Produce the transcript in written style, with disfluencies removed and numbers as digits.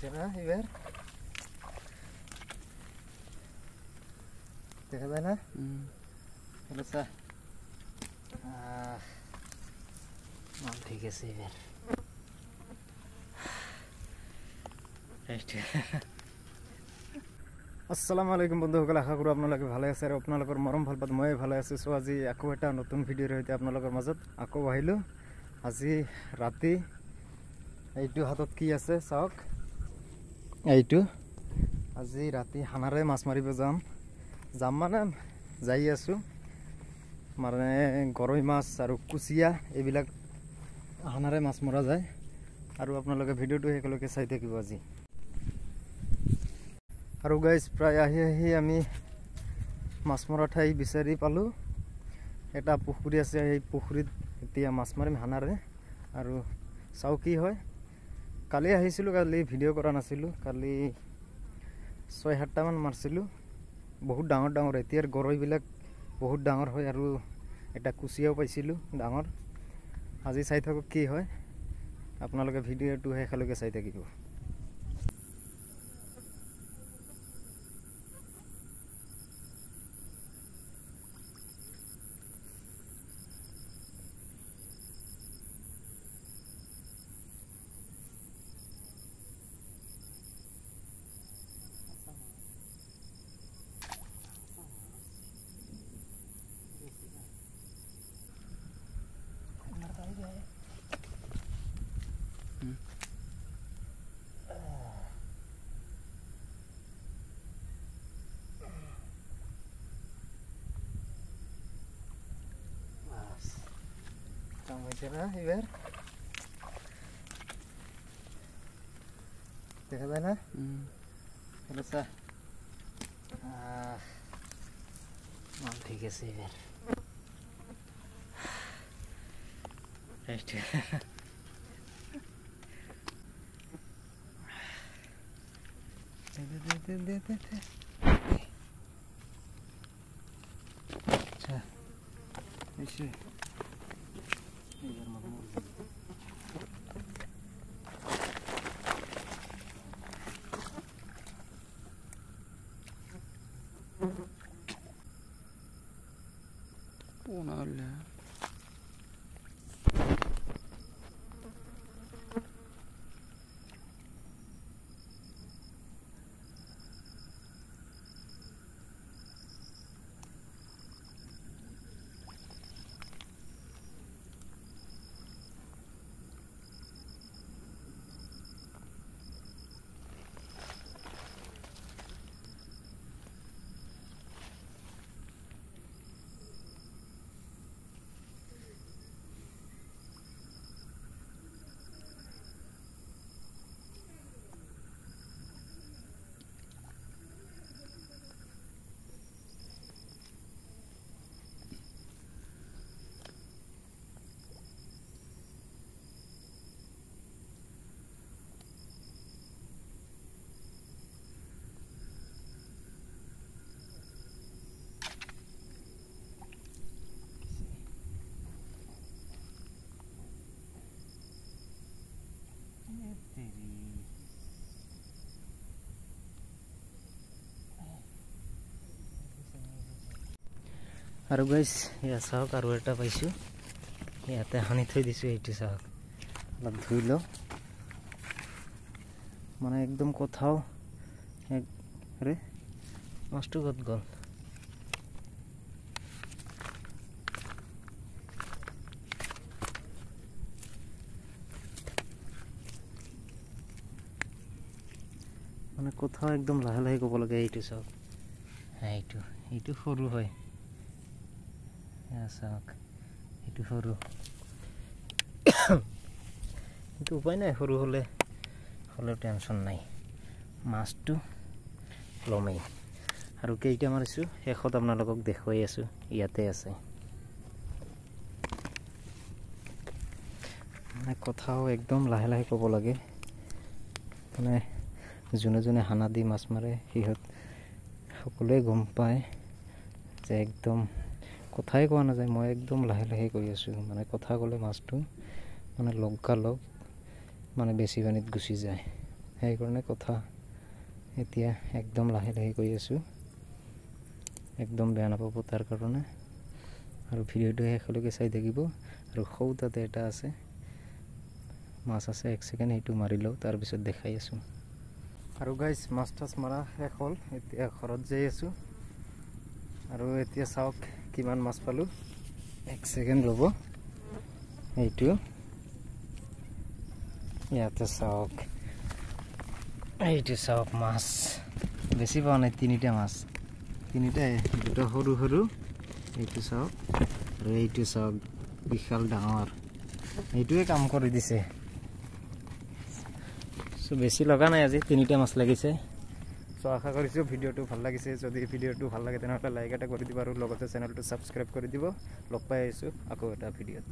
হয়েছে না এবাৰ দেখা যায় না মাল ঠিক আছে এবাৰ আসসালামু আলাইকুম বন্ধুসকল, আশা কৰোঁ আপোনালোকে ভালে আছে আৰু আপোনালোকৰ মৰম ভাল পাত মই ভালে আছোঁ। চ' আজি আকৌ এটা নতুন ভিডিঅ'ৰ সৈতে আপোনালোকৰ মাজত আকৌ আহিলোঁ। আজি ৰাতি এইটো হাতত কি আছে চাওক, এইটো আজি ৰাতি হানাৰে মাছ মাৰিব যাম মানে যাই আছোঁ। মানে গৰৈ মাছ আৰু কুচিয়া এইবিলাক হানাৰে মাছ মৰা যায় আৰু আপোনালোকে ভিডিঅ'টো একেলগে চাই থাকিব আজি। আৰু গাইজ প্ৰায় আহি আমি মাছ মৰা ঠাই বিচাৰি পালোঁ। এটা পুখুৰী আছে, সেই পুখুৰীত এতিয়া মাছ মাৰিম হানাৰে। আৰু চাওঁ কি হয়। কালি আহিছিলোঁ, কালি ভিডিঅ' কৰা নাছিলোঁ। কালি 6-7টামান মাৰিছিলোঁ, বহুত ডাঙৰ ডাঙৰ। এতিয়াৰ গৰৈবিলাক বহুত ডাঙৰ হয় আৰু এটা কুচিয়াও পাইছিলোঁ ডাঙৰ। আজি চাই থাকক কি হয়, আপোনালোকে ভিডিঅ'টো শেষলৈকে চাই থাকিব। কাম হয়েছে না এবার দেখা যায় না মাল ঠিক আছে এবার আচ্ছা এসে আৰু গাইজ এয়া চাওক, আৰু এটা পাইছোঁ ইয়াতে সানি থৈ দিছোঁ। এইটো চাওক, অলপ ধুই লওঁ। মানে একদম কথাও আৰে মাছটো ক'ত গ'ল? মানে কথাও একদম লাহে লাহে ক'ব লাগে। এইটো চাওক, এইটো সৰু হয়। চাওক এইটো সৰু, কিন্তু উপায় নাই, সৰু হ'লেও টেনশ্যন নাই, মাছটো ল'মেই। আৰু কেইটা মাৰিছোঁ শেষত আপোনালোকক দেখুৱাই আছোঁ, ইয়াতে আছে। মানে কথাও একদম লাহে লাহে ক'ব লাগে। মানে যোনে যোনে হানা দি মাছ মাৰে সিহঁত সকলোৱে গম পায় যে একদম কথাই কোৱা নাযায়। মই একদম লাহে লাহে কৈ আছোঁ। মানে কথা ক'লে মাছটো মানে লগালগ মানে বেছি পানীত গুচি যায়। সেইকাৰণে কথা এতিয়া একদম লাহে লাহে কৈ আছোঁ, একদম বেয়া নাপাব তাৰ কাৰণে। আৰু ভিডিঅ'টো শেষলৈকে চাই থাকিব। আৰু সৌ তাতে এটা আছে মাছ আছে, 1 ছেকেণ্ড সেইটো মাৰি লওঁ, তাৰপিছত দেখাই আছোঁ। আৰু গাইজ মাছ টাছ মাৰা শেষ হ'ল, এতিয়া ঘৰত যাই আছোঁ। আৰু এতিয়া চাওক কিমান মাছ পালোঁ। 1 ছেকেণ্ড ৰ'ব, এইটো ইয়াতে চাওক, এইটো চাওক মাছ বেছি পোৱা নাই, 3টা মাছ, 3টাই, 2টা সৰু সৰু, এইটো চাওক আৰু এইটো চাওক বিশাল ডাঙৰ, এইটোৱে কাম কৰি দিছে। চ' বেছি লগা নাই আজি, 3টা মাছ লাগিছে। চ' আশা কৰিছোঁ ভিডিঅ'টো ভাল লাগিছে। যদি ভিডিঅ'টো ভাল লাগে তেনেহ'লে লাইক এটা কৰি দিব আৰু লগতে চেনেলটো ছাবস্ক্ৰাইব কৰি দিব। লগ পাই আহিছোঁ আকৌ এটা ভিডিঅ'ত।